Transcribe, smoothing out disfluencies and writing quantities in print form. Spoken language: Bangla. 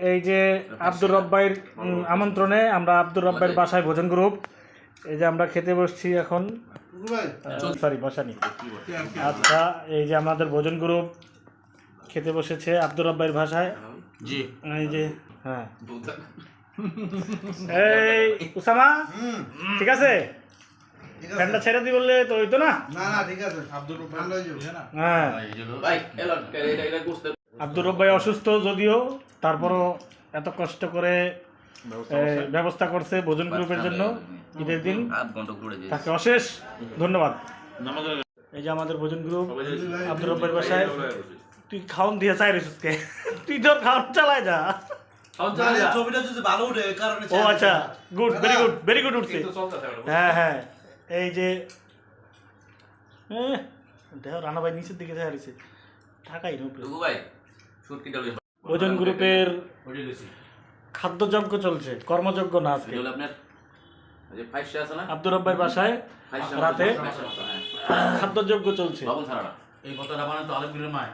এই যে আব্দুর রব্বাইয়ের আমন্ত্রণে আমরা আব্দুর রব্বাইয়ের বাসায় ভোজন গ্রুপ, এই যে আমরা খেতে বসছি এখন, সরি বসানি। আচ্ছা, এই যে আমাদের ভোজন গ্রুপ খেতে বসেছে আব্দুর রব্বাইয়ের ভাষায়। জি, এই যে হ্যাঁ, এই উসামা ঠিক আছে, ফ্যানটা ছেড়ে দি বললে তো হইতো না। না না ঠিক আছে, আব্দুর রহমান লই যাও। হ্যাঁ, ভাই এলো এটা বুঝতে আব্দুর রব্বাই অসুস্থ যদিও, তারপরও এত কষ্ট করে ব্যবস্থা করছে ভোজন গ্রুপের জন্য ঈদের দিন, তাকে অশেষ ধন্যবাদ। এই যে আমাদের ভোজন গ্রুপ আব্দুর রব্বাইয়ের বাসায়। তুই খাওন দিয়ে চাই রেসুসকে, তুই তোর খাওন চালায় যা। ছবিটা যদি ভালো উঠে কারণে ও আচ্ছা, good, very good, very good উঠছে। হ্যাঁ হ্যাঁ, এই যে দেখো রানা ভাই নিচের দিকে দেখা রয়েছে, থাকাই না উপরে। ভোজন গ্রুপের খাদ্যযজ্ঞ চলছে, কর্মযজ্ঞ না আজকে। আব্দুর রব্বাইয়ের বাসায় রাতে খাদ্যযজ্ঞ চলছে। এই কথাটা মানে তো আলেমগীরের মায়